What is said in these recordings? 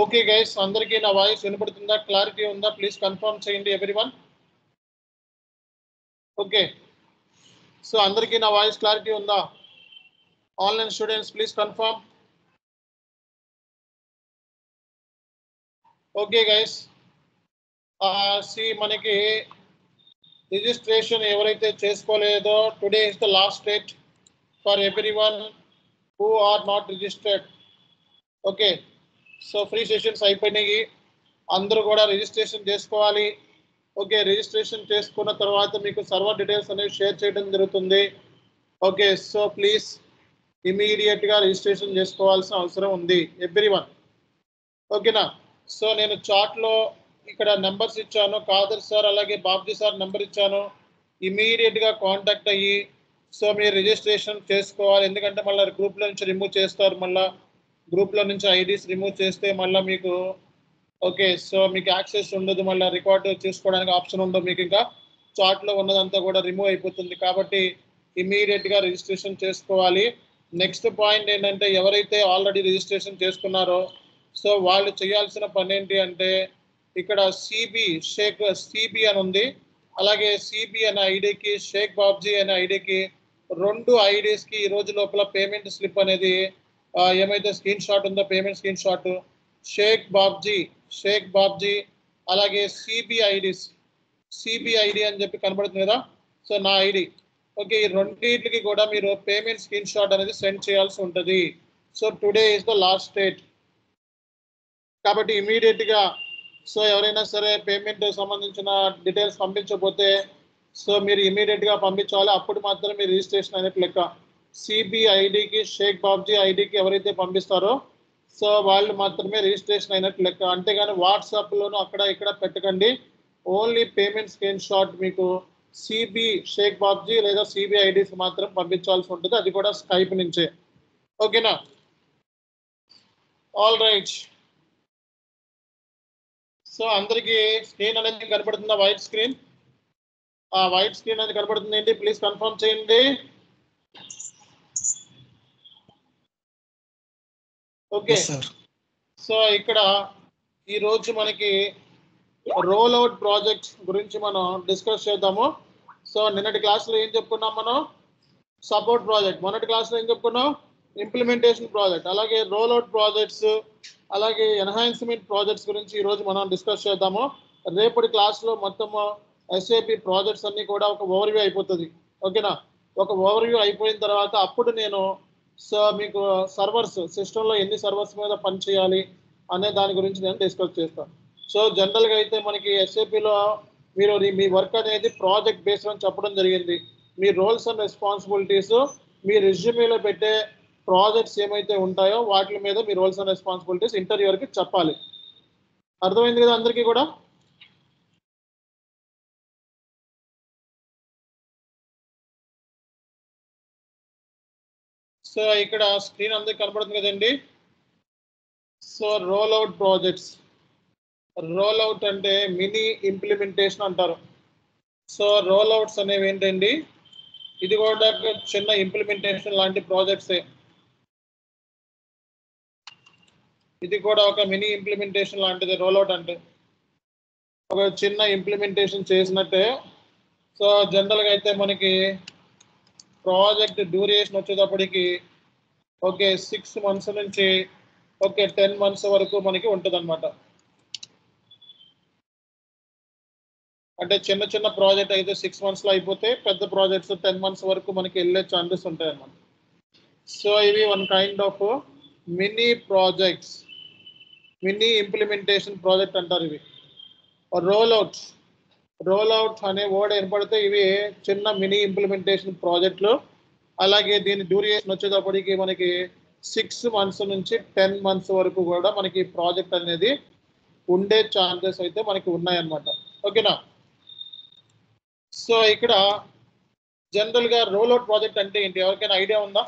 Okay guys, అందరికీ నా voice వినపడుతుందా? క్లారిటీ ఉందా? ప్లీజ్ కన్ఫర్మ్ చేయండి ఎవ్రీవన్. ఓకే, సో అందరికీ నా వాయిస్ క్లారిటీ ఉందా? Online students please confirm. Okay guys, మనకి రిజిస్ట్రేషన్ ఎవరైతే చేసుకోలేదో today is the last date for everyone who are not registered. Okay, so free sessions అయిపోయినాయి, అందరూ కూడా రిజిస్ట్రేషన్ చేసుకోవాలి. ఓకే, రిజిస్ట్రేషన్ చేసుకున్న తర్వాత మీకు సర్వర్ డీటెయిల్స్ అనేవి షేర్ చేయడం జరుగుతుంది. ఓకే, సో ప్లీజ్ ఇమీడియట్గా రిజిస్ట్రేషన్ చేసుకోవాల్సిన అవసరం ఉంది ఎవ్రీవన్. ఓకేనా? సో నేను చాట్లో ఇక్కడ నెంబర్స్ ఇచ్చాను, కాదర్ సార్ అలాగే బాబ్జీ సార్ నెంబర్ ఇచ్చాను. ఇమీడియట్గా కాంటాక్ట్ అయ్యి సో మీరు రిజిస్ట్రేషన్ చేసుకోవాలి. ఎందుకంటే మళ్ళీ గ్రూప్లో నుంచి రిమూవ్ చేస్తారు, మళ్ళీ గ్రూప్లో నుంచి ఐడీస్ రిమూవ్ చేస్తే మళ్ళీ మీకు ఓకే సో మీకు యాక్సెస్ ఉండదు, మళ్ళీ రికార్డ్ చేసుకోవడానికి ఆప్షన్ ఉండదు, మీకు ఇంకా చాట్లో ఉన్నదంతా కూడా రిమూవ్ అయిపోతుంది. కాబట్టి ఇమీడియట్గా రిజిస్ట్రేషన్ చేసుకోవాలి. నెక్స్ట్ పాయింట్ ఏంటంటే ఎవరైతే ఆల్రెడీ రిజిస్ట్రేషన్ చేసుకున్నారో సో వాళ్ళు చేయాల్సిన పని ఏంటి అంటే ఇక్కడ సిబి అని ఉంది, అలాగే సిబి అనే ఐడికి షేక్ బాబ్జీ అనే ఐడికి రెండు ఐడీస్కి ఈ రోజు లోపల పేమెంట్ స్లిప్ అనేది ఏమైతే స్క్రీన్ షాట్ ఉందో payment screenshot Shaik Babji అలాగే సిబిఐడి అని చెప్పి కనబడుతుంది కదా, సో నా ఐడి. ఓకే, ఈ రెండింటికి కూడా మీరు పేమెంట్ స్క్రీన్ షాట్ అనేది సెండ్ చేయాల్సి ఉంటుంది. So today is the last date కాబట్టి ఇమీడియట్గా సో ఎవరైనా సరే పేమెంట్ సంబంధించిన డీటెయిల్స్ పంపించకపోతే సో మీరు ఇమీడియట్గా పంపించాలి, అప్పుడు మాత్రం మీరు రిజిస్ట్రేషన్ అయినట్టు లెక్క. సిబిఐడికి షేక్ బాబ్జీ ఐడికి ఎవరైతే పంపిస్తారో సో వాళ్ళు మాత్రమే రిజిస్ట్రేషన్ అయినట్టు లెక్క. అంతేగాని వాట్సాప్లోనూ అక్కడ ఇక్కడ పెట్టకండి. ఓన్లీ పేమెంట్ స్క్రీన్ షాట్ మీకు షేక్ బాబ్జీ లేదా సిబిఐడికి మాత్రం పంపించాల్సి ఉంటుంది, అది కూడా స్కైప్ నుంచే. ఓకేనా? ఆల్ రైట్, సో అందరికీ స్క్రీన్ అనేది కనపడుతుందా? వైట్ స్క్రీన్ అనేది కనపడుతుంది ఏంటి? ప్లీజ్ కన్ఫర్మ్ చేయండి. ఓకే, సో ఇక్కడ ఈరోజు మనకి రోల్ అవుట్ ప్రాజెక్ట్ గురించి మనం డిస్కస్ చేద్దాము. సో నిన్నటి క్లాస్లో ఏం చెప్పుకున్నాం మనం? Support project. మొన్నటి క్లాస్లో ఏం చెప్పుకున్నాం? Implementation project. అలాగే రోల్ అవుట్ ప్రాజెక్ట్స్ అలాగే ఎన్హాన్స్మెంట్ ప్రాజెక్ట్స్ గురించి ఈరోజు మనం డిస్కస్ చేద్దాము. రేపటి క్లాస్లో మొత్తము ఎస్ఏపి ప్రాజెక్ట్స్ అన్నీ కూడా ఒక ఓవర్వ్యూ అయిపోతుంది. ఓకేనా? ఒక ఓవర్వ్యూ అయిపోయిన తర్వాత అప్పుడు నేను సో మీకు సర్వర్స్ సిస్టంలో ఎన్ని సర్వర్స్ మీద పని చేయాలి అనే దాని గురించి నేను డిస్కస్ చేస్తాను. సో జనరల్గా అయితే మనకి ఎస్ఏపిలో మీరు మీ వర్క్ అనేది ప్రాజెక్ట్ బేస్డ్ అని చెప్పడం జరిగింది. మీ రోల్స్ అండ్ రెస్పాన్సిబిలిటీస్ మీ రెజ్యూమేలో పెట్టే ప్రాజెక్ట్స్ ఏమైతే ఉంటాయో వాటి మీద మీ రోల్స్ అండ్ రెస్పాన్సిబిలిటీస్ ఇంటర్వ్యూవర్కి చెప్పాలి. అర్థమైంది కదా అందరికీ కూడా? సో ఇక్కడ స్క్రీన్ అందరికి కనపడుతుంది కదండి. So role out projects, roll out అంటే మినీ ఇంప్లిమెంటేషన్ అంటారు. సో రోల్ అవుట్స్ అనేవి ఏంటండి, ఇది కూడా చిన్న ఇంప్లిమెంటేషన్ లాంటి ప్రాజెక్ట్సే. ఇది కూడా ఒక మినీ ఇంప్లిమెంటేషన్ లాంటిది. రోల్ అవుట్ అంటే ఒక చిన్న ఇంప్లిమెంటేషన్ చేసినట్టే. సో జనరల్గా అయితే మనకి ప్రాజెక్ట్ డ్యూరేషన్ వచ్చేటప్పటికి ఓకే 6 months నుంచి ఓకే 10 months వరకు మనకి ఉంటుంది అనమాట. అంటే చిన్న చిన్న ప్రాజెక్ట్ అయితే 6 monthsలో అయిపోతే పెద్ద ప్రాజెక్ట్స్ 10 months వరకు మనకి వెళ్ళే ఛాన్సెస్ ఉంటాయి అన్నమాట. సో ఇవి one kind of mini projects, mini implementation project అంటారు ఇవి. రోల్ అవుట్ అనే వర్డ్ ఏర్పడితే ఇవి చిన్న మినీ ఇంప్లిమెంటేషన్ ప్రాజెక్టులు. అలాగే దీని డ్యూరేషన్ వచ్చేటప్పటికి మనకి 6 months నుంచి 10 months వరకు కూడా మనకి ప్రాజెక్ట్ అనేది ఉండే ఛాన్సెస్ అయితే మనకి ఉన్నాయన్నమాట. ఓకేనా? సో ఇక్కడ జనరల్గా రోల్ అవుట్ ప్రాజెక్ట్ అంటే ఏంటి, ఎవరికైనా ఐడియా ఉందా?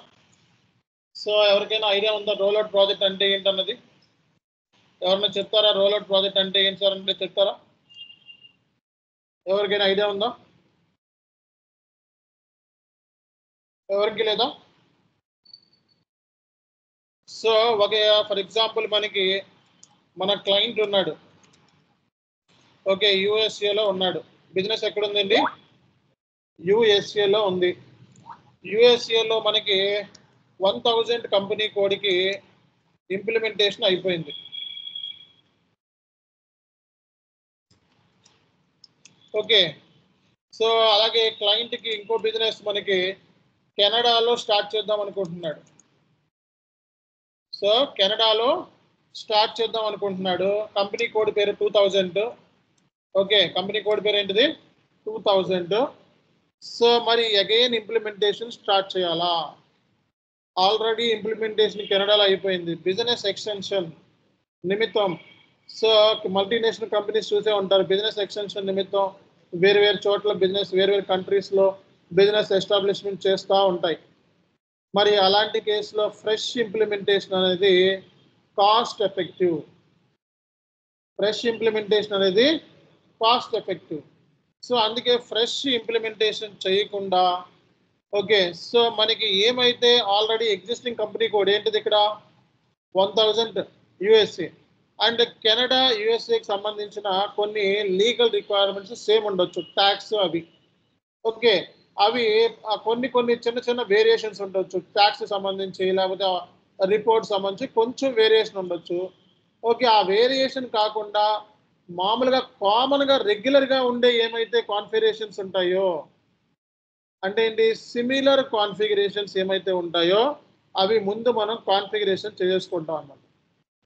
సో ఎవరికైనా ఐడియా ఉందా రోల్ అవుట్ ప్రాజెక్ట్ అంటే ఏంటన్నది? ఎవరైనా చెప్తారా? రోల్ అవుట్ ప్రాజెక్ట్ అంటే ఏంటి సార్ అంటే చెప్తారా? ఎవరికైనా ఐడియా ఉందా? ఎవరికి లేదా? సో ఒక ఫర్ ఎగ్జాంపుల్ మనకి మన క్లయింట్ ఉన్నాడు. ఓకే, యుఎస్ఏలో ఉన్నాడు. బిజినెస్ ఎక్కడ ఉందండి? యుఎస్ఏలో ఉంది. యుఎస్ఏలో మనకి 1000 కంపెనీ కోడ్కి ఇంప్లిమెంటేషన్ అయిపోయింది. ఓకే, సో అలాగే క్లయింట్కి ఇంకో బిజినెస్ మనకి కెనడాలో స్టార్ట్ చేద్దాం అనుకుంటున్నాడు. సో కెనడాలో స్టార్ట్ చేద్దాం అనుకుంటున్నాడు. కంపెనీ కోడ్ పేరు 2000. ఓకే, కంపెనీ కోడ్ పేరు ఏంటిది? 2000. సో మరి అగైన్ ఇంప్లిమెంటేషన్ స్టార్ట్ చేయాలా? ఆల్రెడీ ఇంప్లిమెంటేషన్ కెనడాలో అయిపోయింది. బిజినెస్ ఎక్స్టెన్షన్ నిమిత్తం, సో మల్టీనేషనల్ కంపెనీస్ చూసే ఉంటారు, బిజినెస్ ఎక్స్టెన్షన్ నిమిత్తం వేరు వేరు చోట్ల బిజినెస్, వేరు వేరు కంట్రీస్లో బిజినెస్ ఎస్టాబ్లిష్మెంట్ చేస్తూ ఉంటాయి. మరి అలాంటి కేసులో ఫ్రెష్ ఇంప్లిమెంటేషన్ అనేది కాస్ట్ ఎఫెక్టివ్. ఫ్రెష్ ఇంప్లిమెంటేషన్ అనేది కాస్ట్ ఎఫెక్టివ్. సో అందుకే ఫ్రెష్ ఇంప్లిమెంటేషన్ చేయకుండా, ఓకే, సో మనకి ఏమైతే ఆల్రెడీ ఎగ్జిస్టింగ్ కంపెనీ కోడ్ ఏంటిది ఇక్కడ 1000 యుఎస్ఏ అండ్ కెనడా యుఎస్ఏకి సంబంధించిన కొన్ని లీగల్ రిక్వైర్మెంట్స్ సేమ్ ఉండొచ్చు, ట్యాక్స్ అవి. ఓకే, అవి కొన్ని చిన్న చిన్న వేరియేషన్స్ ఉండొచ్చు, ట్యాక్స్ సంబంధించి లేకపోతే రిపోర్ట్ సంబంధించి కొంచెం వేరియేషన్ ఉండొచ్చు. ఓకే, ఆ వేరియేషన్ కాకుండా మామూలుగా కామన్గా రెగ్యులర్గా ఉండే ఏమైతే కాన్ఫిగరేషన్స్ ఉంటాయో, అంటే ఏంటి, సిమిలర్ కాన్ఫిగరేషన్స్ ఏమైతే ఉంటాయో అవి ముందు మనం కాన్ఫిగరేషన్ చేసుకుంటాం అన్నమాట.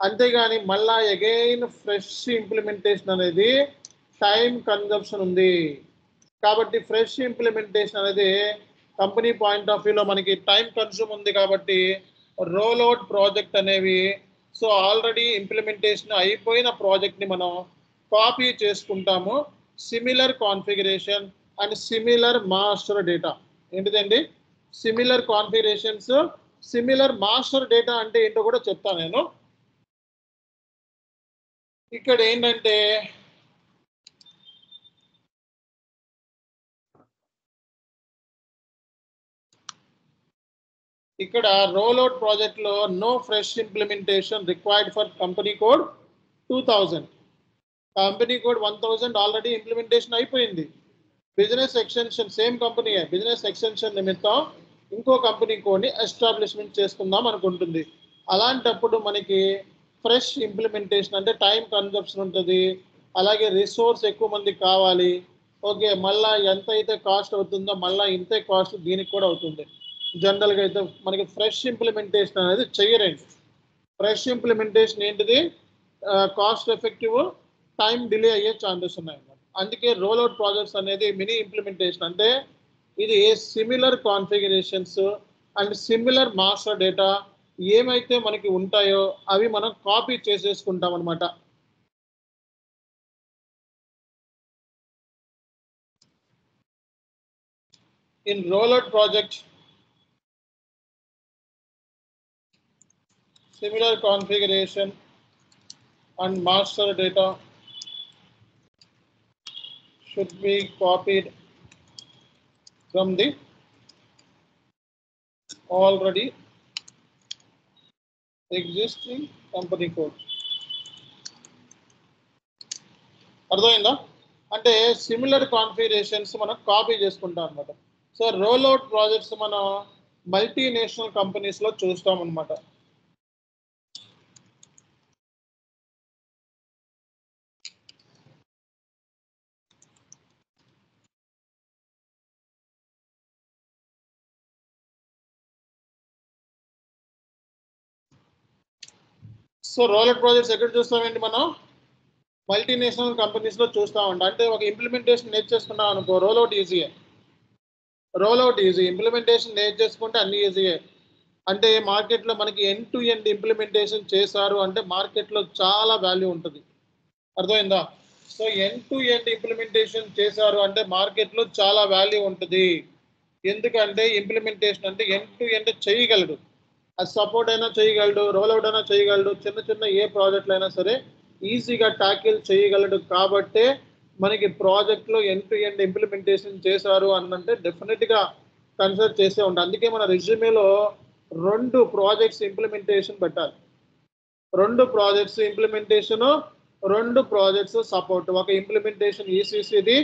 అంతేగాని మళ్ళా అగైన్ ఫ్రెష్ ఇంప్లిమెంటేషన్ అనేది టైం కన్జంప్షన్ ఉంది. కాబట్టి ఫ్రెష్ ఇంప్లిమెంటేషన్ అనేది కంపెనీ పాయింట్ ఆఫ్ వ్యూలో మనకి టైం కన్స్యూమ్ ఉంది. కాబట్టి రోల్ అవుట్ ప్రాజెక్ట్ అనేవి, సో ఆల్రెడీ ఇంప్లిమెంటేషన్ అయిపోయిన ప్రాజెక్ట్ని మనం కాపీ చేసుకుంటాము. Similar configuration and similar master data. ఏంటిదండి? Similar configurations, similar master data అంటే ఏంటో కూడా చెప్తాను నేను. ఇక్కడ ఏంటంటే ఇక్కడ రోల్ అవుట్ ప్రాజెక్ట్ లో no fresh implementation required for company code 2000. Company code 1000 already implementation అయిపోయింది. Business extension same company, business extension నిమిత్తం ఇంకో కంపెనీ కోడ్ని ఎస్టాబ్లిష్మెంట్ చేసుకుందాం అనుకుంటుంది. అలాంటప్పుడు మనకి ఫ్రెష్ ఇంప్లిమెంటేషన్ అంటే టైం కన్జంప్షన్ ఉంటుంది, అలాగే రిసోర్స్ ఎక్కువ మందికి కావాలి. ఓకే, మళ్ళీ ఎంత అయితే కాస్ట్ అవుతుందో మళ్ళీ ఇంతే కాస్ట్ దీనికి కూడా అవుతుంది. జనరల్గా అయితే మనకి ఫ్రెష్ ఇంప్లిమెంటేషన్ అనేది చెయ్యరండి. ఫ్రెష్ ఇంప్లిమెంటేషన్ ఏంటిది, కాస్ట్ ఎఫెక్టివ్, టైం డిలే అయ్యే ఛాన్సెస్ ఉన్నాయి అన్నమాట. అందుకే రోల్ అవుట్ ప్రాజెక్ట్స్ అనేది మినీ ఇంప్లిమెంటేషన్. అంటే ఇది similar configurations and similar master data ఏమైతే మనకి ఉంటాయో అవి మనం కాపీ చేసేసుకుంటాం అనమాట. In role out project similar configuration and master data should be copied from the already existing company code. అర్థమైందా? అంటే సిమిలర్ కాన్ఫిగరేషన్స్ మనం కాపీ చేసుకుంటాం అనమాట. సో రోల్ అవుట్ ప్రాజెక్ట్స్ మనం మల్టీనేషనల్ కంపెనీస్లో చూస్తాం అనమాట. సో రోల్ అవుట్ ప్రాజెక్ట్స్ ఎక్కడ చూస్తామండి మనం? మల్టీనేషనల్ కంపెనీస్లో చూస్తామండి. అంటే ఒక ఇంప్లిమెంటేషన్ నేర్చేసుకున్నాం అనుకో, రోల్ అవుట్ ఈజీయే. రోల్ అవుట్ ఈజీ, ఇంప్లిమెంటేషన్ నేర్చేసుకుంటే అన్ని ఈజీయే. అంటే మార్కెట్లో మనకి ఎండ్ టు ఎండ్ ఇంప్లిమెంటేషన్ చేశారు అంటే మార్కెట్లో చాలా వాల్యూ ఉంటుంది. అర్థమైందా? So end to end implementation చేశారు అంటే మార్కెట్లో చాలా వాల్యూ ఉంటుంది. ఎందుకంటే ఇంప్లిమెంటేషన్ అంటే ఎండ్ టు ఎండ్ చేయగలడు. అది సపోర్ట్ అయినా చేయగలడు, రోల్ అవుట్ అయినా చేయగలడు, చిన్న చిన్న ఏ ప్రాజెక్టులు అయినా సరే ఈజీగా ట్యాకిల్ చేయగలడు. కాబట్టే మనకి ప్రాజెక్ట్లో ఎండ్ టు ఎండ్ ఇంప్లిమెంటేషన్ చేశారు అనంటే డెఫినెట్గా కన్సిడర్ చేసే ఉంటాం. అందుకే మన రెజ్యూమేలో 2 ప్రాజెక్ట్స్ ఇంప్లిమెంటేషన్ పెట్టాలి. 2 ప్రాజెక్ట్స్ ఇంప్లిమెంటేషన్, 2 ప్రాజెక్ట్స్ సపోర్ట్. ఒక ఇంప్లిమెంటేషన్ ఈసీసీది,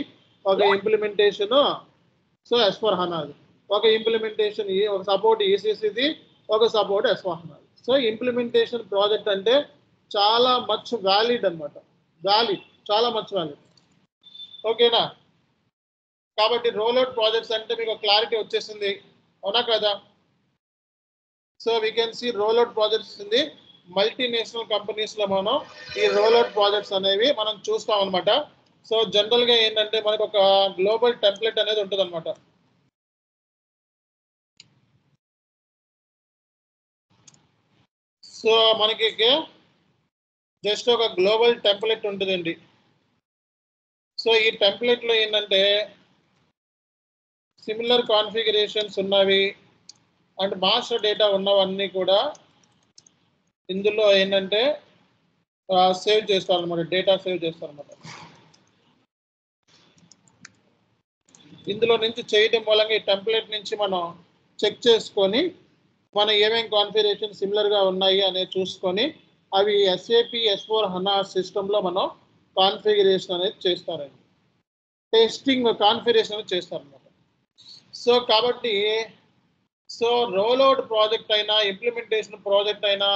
ఒక ఇంప్లిమెంటేషన్ సో S/4HANA, ఒక ఇంప్లిమెంటేషన్ ఒక సపోర్ట్ ఈసీసీది, ఒక support S/4HANA. So implementation project అంటే చాలా మచ్ వ్యాలిడ్ అన్నమాట. వ్యాలిడ్, చాలా మచ్ వ్యాలిడ్. ఓకేనా? కాబట్టి రోల్ అవుట్ ప్రాజెక్ట్స్ అంటే మీకు క్లారిటీ వచ్చేసింది, అవునా కదా? So we can see roll out projects ఉంది. మల్టీనేషనల్ కంపెనీస్ లో మనం ఈ రోల్ అవుట్ ప్రాజెక్ట్స్ అనేవి మనం చూస్తాం అనమాట. సో జనరల్ గా ఏంటంటే మనకు ఒక గ్లోబల్ టెంప్లెట్ అనేది ఉంటుంది అనమాట. సో మనకి జస్ట్ ఒక గ్లోబల్ టెంప్లెట్ ఉంటుందండి. సో ఈ టెంప్లెట్ లో ఏంటంటే సిమిలర్ కాన్ఫిగరేషన్స్ ఉన్నవి అండ్ మాస్టర్ డేటా ఉన్నవన్నీ కూడా ఇందులో ఏంటంటే సేవ్ చేస్తారనమాట, డేటా సేవ్ చేస్తారనమాట. ఇందులో నుంచి చేయడం మూలంగా ఈ టెంప్లెట్ నుంచి మనం చెక్ చేసుకొని మనం ఏమేమి కాన్ఫిగరేషన్ సిమిలర్గా ఉన్నాయి అనేది చూసుకొని అవి SAP S/4HANA సిస్టంలో మనం కాన్ఫిగరేషన్ అనేది చేస్తారండి, టెస్టింగ్ కాన్ఫిగరేషన్ అనేది చేస్తారనమాట. సో కాబట్టి సో రోల్అవుట్ ప్రాజెక్ట్ అయినా ఇంప్లిమెంటేషన్ ప్రాజెక్ట్ అయినా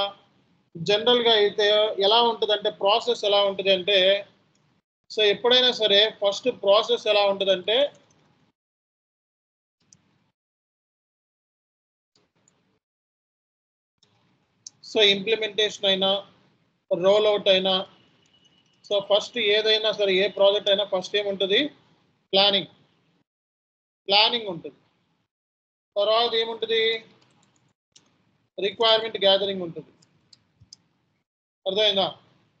జనరల్గా అయితే ఎలా ఉంటుంది అంటే ప్రాసెస్ ఎలా ఉంటుంది అంటే, సో ఎప్పుడైనా సరే ఫస్ట్ ప్రాసెస్ ఎలా ఉంటుందంటే సో ఇంప్లిమెంటేషన్ అయినా రోల్ అవుట్ అయినా సో ఫస్ట్ ఏదైనా సరే ఏ ప్రాజెక్ట్ అయినా ఫస్ట్ ఏముంటుంది, ప్లానింగ్ ఉంటుంది. తర్వాత ఏముంటుంది, రిక్వైర్మెంట్ గ్యాదరింగ్ ఉంటుంది. అర్థమైందా?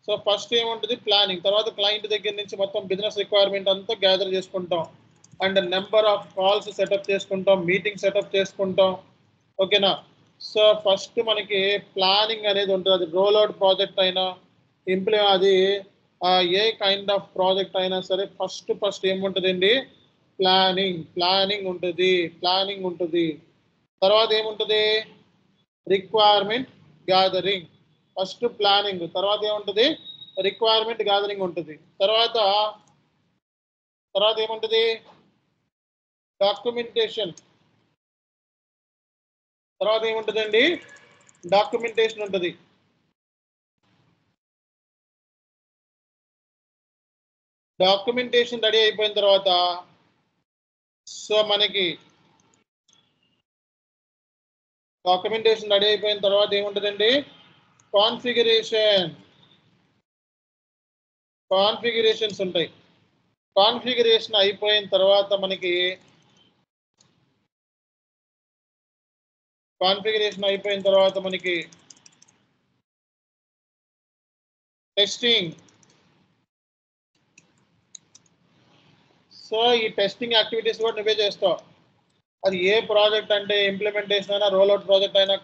సో ఫస్ట్ ఏముంటుంది ప్లానింగ్, తర్వాత క్లయింట్ దగ్గర నుంచి మొత్తం బిజినెస్ రిక్వైర్మెంట్ అంతా గ్యాదర్ చేసుకుంటాం and number of calls setup చేసుకుంటాం, మీటింగ్ సెటప్ చేసుకుంటాం. ఓకేనా? సో ఫస్ట్ మనకి ప్లానింగ్ అనేది ఉంటుంది. అది రోల్ అవుట్ ప్రాజెక్ట్ అయినా అది ఏ కైండ్ ఆఫ్ ప్రాజెక్ట్ అయినా సరే ఫస్ట్ ఏముంటుందండి, ప్లానింగ్ ఉంటుంది. తర్వాత ఏముంటుంది, రిక్వైర్మెంట్ గ్యాదరింగ్. ఫస్ట్ ప్లానింగ్, తర్వాత ఏముంటుంది, రిక్వైర్మెంట్ గ్యాదరింగ్ ఉంటుంది. తర్వాత ఏముంటుంది, డాక్యుమెంటేషన్. తర్వాత ఏముంటుందండి, డాక్యుమెంటేషన్ ఉంటుంది. డాక్యుమెంటేషన్ రెడీ అయిపోయిన తర్వాత సో మనకి డాక్యుమెంటేషన్ రెడీ అయిపోయిన తర్వాత ఏముంటుందండి, కాన్ఫిగరేషన్స్ ఉంటాయి. కాన్ఫిగరేషన్ అయిపోయిన తర్వాత మనకి టెస్టింగ్. సో ఈ టెస్టింగ్ యాక్టివిటీస్ కూడా నువ్వే చేస్తావు. అది ఏ ప్రాజెక్ట్ అంటే ఇంప్లిమెంటేషన్ అయినా రోల్అవుట్ ప్రాజెక్ట్ అయినా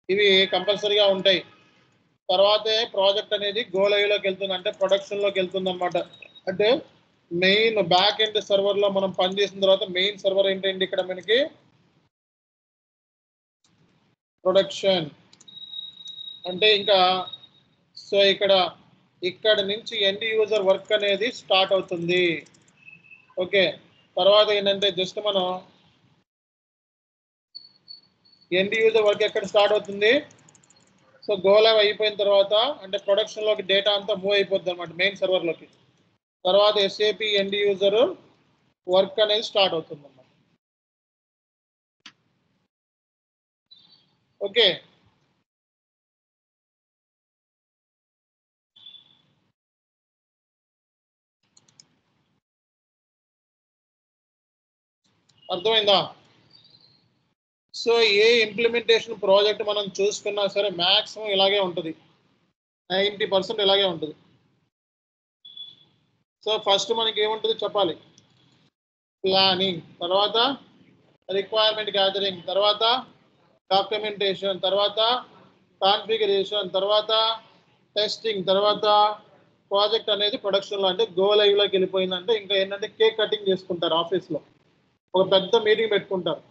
ఇవి కంపల్సరీగా ఉంటాయి. తర్వాతే ప్రాజెక్ట్ అనేది గో లైవ్లోకి వెళ్తుంది, అంటే ప్రొడక్షన్లోకి వెళ్తుంది అనమాట. అంటే మెయిన్ బ్యాక్ ఎండ్ సర్వర్లో మనం పనిచేసిన తర్వాత మెయిన్ సర్వర్ ఏంటంటే ఇక్కడ మనకి ప్రొడక్షన్. అంటే ఇంకా సో ఇక్కడ నుంచి ఎండ్ యూజర్ వర్క్ అనేది స్టార్ట్ అవుతుంది. ఓకే, తర్వాత ఏంటంటే జస్ట్ మనం ఎండ్ యూజర్ వర్క్ ఎక్కడ స్టార్ట్ అవుతుంది, సో గో లైవ్ అయిపోయిన తర్వాత అంటే ప్రొడక్షన్లోకి డేటా అంతా మూవ్ అయిపోద్ది అనమాట మెయిన్ సర్వర్లోకి. తర్వాత SAP ఎండ్ యూజర్ వర్క్ అనేది స్టార్ట్ అవుతుంది అన్నమాట. ఓకే, అర్థమైందా? సో ఏ ఇంప్లిమెంటేషన్ ప్రాజెక్ట్ మనం చూసుకున్నా సరే మ్యాక్సిమం ఇలాగే ఉంటుంది, 90% ఇలాగే ఉంటుంది. సో ఫస్ట్ మనకి ఏముంటుంది చెప్పాలి, ప్లానింగ్, తర్వాత రిక్వైర్మెంట్ గ్యాదరింగ్, తర్వాత డాక్యుమెంటేషన్, తర్వాత కాన్ఫిగరేషన్, తర్వాత టెస్టింగ్, తర్వాత ప్రాజెక్ట్ అనేది ప్రొడక్షన్లో అంటే గో లైవ్లోకి వెళ్ళిపోయిందంటే ఇంకా ఏంటంటే కేక్ కటింగ్ చేసుకుంటారు ఆఫీస్లో, ఒక పెద్ద మీటింగ్ పెట్టుకుంటారు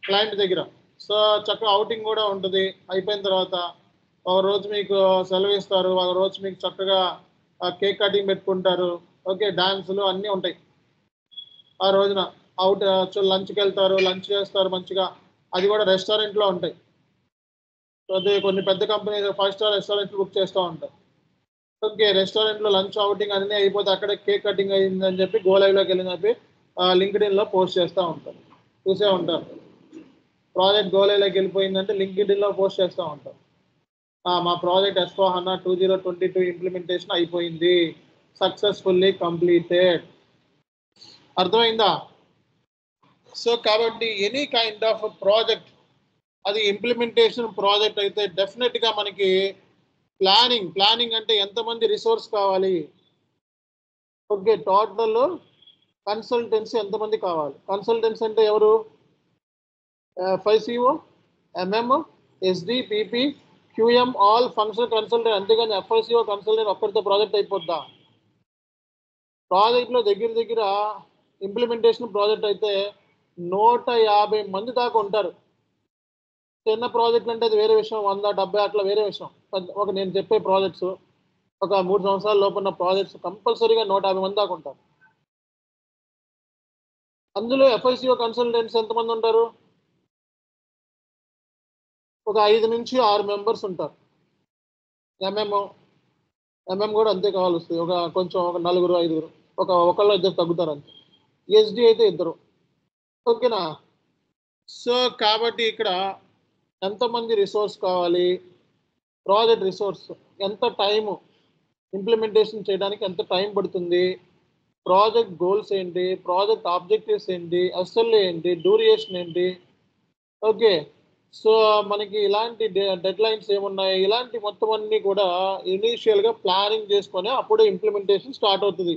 క్లయింట్ దగ్గర. సో చక్కగా అవుటింగ్ కూడా ఉంటుంది. అయిపోయిన తర్వాత ఒక రోజు మీకు సెలవు ఇస్తారు, ఒక రోజు మీకు చక్కగా కేక్ కటింగ్ పెట్టుకుంటారు. ఓకే, డాన్సులు అన్నీ ఉంటాయి ఆ రోజున. లంచ్కి వెళ్తారు, లంచ్ చేస్తారు మంచిగా. అది కూడా రెస్టారెంట్లో ఉంటాయి. అదే కొన్ని పెద్ద కంపెనీలు 5 స్టార్ రెస్టారెంట్లు బుక్ చేస్తూ ఉంటారు. ఓకే, రెస్టారెంట్లో లంచ్ అవుటింగ్ అన్నీ అయిపోతే అక్కడే కేక్ కటింగ్ అయిందని చెప్పి గో లైవ్లోకి వెళ్ళని చెప్పి లింక్డ్ఇన్లో పోస్ట్ చేస్తూ ఉంటారు. చూసే ఉంటారు. ప్రాజెక్ట్ గో లైవ్లోకి వెళ్ళిపోయిందంటే లింక్డ్ఇన్లో పోస్ట్ చేస్తూ ఉంటారు. మా ప్రాజెక్ట్ S/4HANA 2022 ఇంప్లిమెంటేషన్ అయిపోయింది, సక్సెస్ఫుల్లీ కంప్లీటెడ్. అర్థమైందా? సో కాబట్టి ఎనీ కైండ్ ఆఫ్ ప్రాజెక్ట్, అది ఇంప్లిమెంటేషన్ ప్రాజెక్ట్ అయితే డెఫినెట్గా మనకి ప్లానింగ్ అంటే ఎంతమంది రిసోర్స్ కావాలి. ఓకే, టోటల్ కన్సల్టెన్సీ ఎంతమంది కావాలి. కన్సల్టెన్సీ అంటే ఎవరు? FICO, MM, SD, PP, QM, all functional consultant. అంతేగాని FICO కన్సల్టెంట్ ఒక్కరితో ప్రాజెక్ట్ అయిపోద్దా? ప్రాజెక్ట్లో దగ్గర ఇంప్లిమెంటేషన్ ప్రాజెక్ట్ అయితే 150 మంది దాకా ఉంటారు. చిన్న ప్రాజెక్టులు అంటే అది వేరే విషయం, 100, 70 అట్లా వేరే విషయం. ఒక నేను చెప్పే ప్రాజెక్ట్స్ ఒక 3 సంవత్సరాల లోపున్న ప్రాజెక్ట్స్ కంపల్సరీగా 150 మంది దాకా ఉంటారు. అందులో FICO కన్సల్టెంట్స్ ఎంతమంది ఉంటారు? ఒక 5 నుంచి 6 మెంబర్స్ ఉంటారు. MM కూడా అంతే కావాలి వస్తుంది. కొంచెం ఒక 4, 5, ఒకళ్ళు ఇద్దరు తగ్గుతారు అంతే. SD అయితే ఇద్దరు. ఓకేనా? సో కాబట్టి ఇక్కడ ఎంతమంది రిసోర్స్ కావాలి, ప్రాజెక్ట్ రిసోర్స్ ఎంత టైము, ఇంప్లిమెంటేషన్ చేయడానికి ఎంత టైం పడుతుంది, ప్రాజెక్ట్ గోల్స్ ఏంటి, ప్రాజెక్ట్ ఆబ్జెక్టివ్స్ ఏంటి, SLA ఏంటి, డ్యూరేషన్ ఏంటి. ఓకే, సో మనకి ఇలాంటి డెడ్ లైన్స్ ఏమున్నాయి, ఇలాంటి మొత్తం అన్నీ కూడా ఇనీషియల్గా ప్లానింగ్ చేసుకొని అప్పుడే ఇంప్లిమెంటేషన్ స్టార్ట్ అవుతుంది.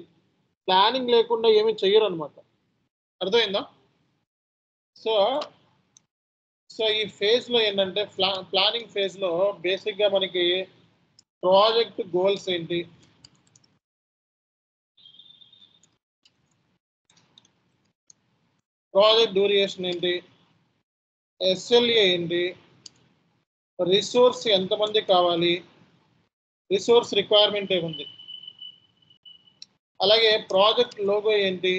ప్లానింగ్ లేకుండా ఏమీ చెయ్యరు అనమాట. అర్థమైందా? సో సో ఈ ఫేజ్లో ఏంటంటే ప్లానింగ్ ఫేజ్లో బేసిక్గా మనకి ప్రాజెక్ట్ గోల్స్ ఏంటి, ప్రాజెక్ట్ డ్యూరేషన్ ఏంటి, SLA ఏంటి, రిసోర్స్ ఎంతమంది కావాలి, రిసోర్స్ రిక్వైర్మెంట్ ఏముంది, అలాగే ప్రాజెక్ట్ లోగో ఏంటి.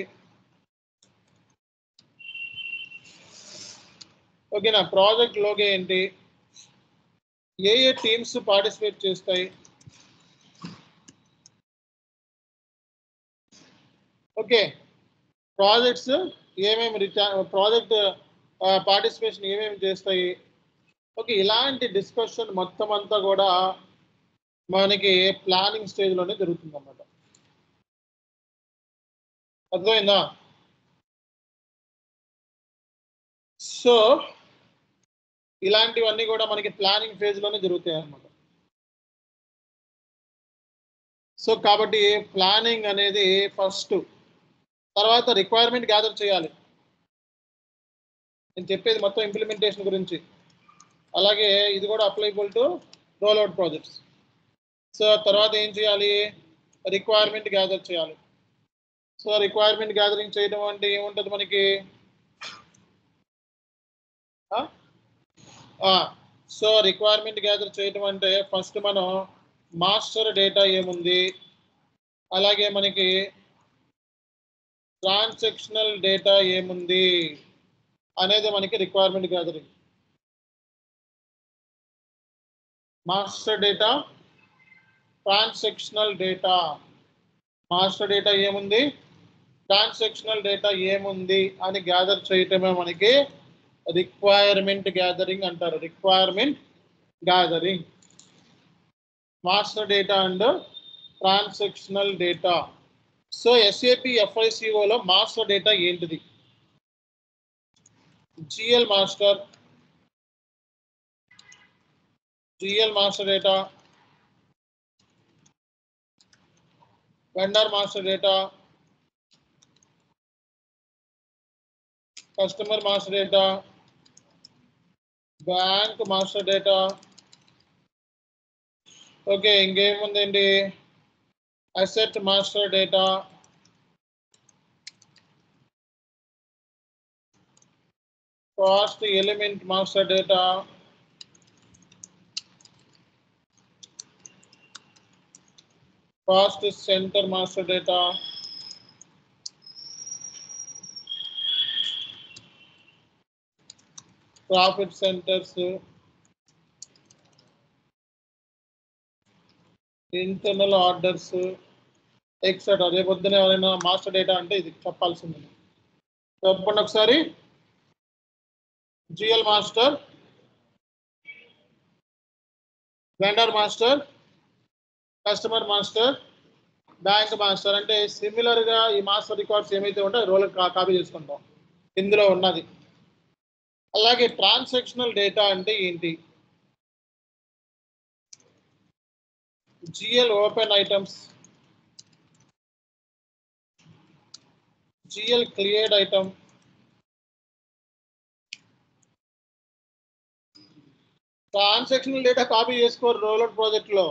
ఓకేనా? ప్రాజెక్ట్ లోగో ఏంటి, ఏ టీమ్స్ పార్టిసిపేట్ చేస్తాయి. ఓకే, ప్రాజెక్ట్స్ ప్రాజెక్ట్ పార్టిసిపేషన్ ఏమేమి చేస్తాయి. ఓకే, ఇలాంటి డిస్కషన్ మొత్తం అంతా కూడా మనకి ప్లానింగ్ స్టేజ్లోనే జరుగుతుంది అన్నమాట. అర్థమైందా? సో ఇలాంటివన్నీ కూడా మనకి ప్లానింగ్ ఫేజ్లోనే జరుగుతాయి అన్నమాట. సో కాబట్టి ప్లానింగ్ అనేది ఫస్ట్. తర్వాత రిక్వైర్మెంట్ గ్యాదర్ చేయాలి. నేను చెప్పేది మొత్తం ఇంప్లిమెంటేషన్ గురించి. అలాగే ఇది కూడా applicable to rollout projects. So తర్వాత ఏం చేయాలి? రిక్వైర్మెంట్ గ్యాదర్ చేయాలి. సో రిక్వైర్మెంట్ గ్యాదరింగ్ చేయడం అంటే ఏముంటుంది మనకి? సో రిక్వైర్మెంట్ గ్యాదర్ చేయడం అంటే ఫస్ట్ మనం మాస్టర్ డేటా ఏముంది, అలాగే మనకి ట్రాన్సాక్షనల్ డేటా ఏముంది అనేది మనకి requirement gathering. Master data, transactional data. Master data ఏముంది, ట్రాన్సాక్షనల్ డేటా ఏముంది అని గ్యాదర్ చేయటమే మనకి రిక్వైర్మెంట్ గ్యాదరింగ్ అంటారు. Requirement gathering, master data and transactional data. So SAP FICOలో మాస్టర్ డేటా ఏంటిది? GL master data, vendor master data, customer master data, bank master data. Okay, ఇంకేముందండి? Asset master data, cost element master data, cost center master data, profit centers, internal orders, etc. రేపొద్దున ఎవరైనా master data అంటే ఇది చెప్పాల్సింది. చెప్పండి ఒకసారి. GL master, vendor master, customer master, bank master. అంటే similar గా ఈ మాస్టర్ రికార్డ్స్ ఏమైతే ఉంటాయో రోల్ కాపీ చేసుకుంటాం ఇందులో ఉన్నది. అలాగే ట్రాన్సాక్షనల్ డేటా అంటే ఏంటి? GL open items, GL cleared item, transactional data copy చేసుకోరు రోల్అవుట్ ప్రాజెక్ట్ లో.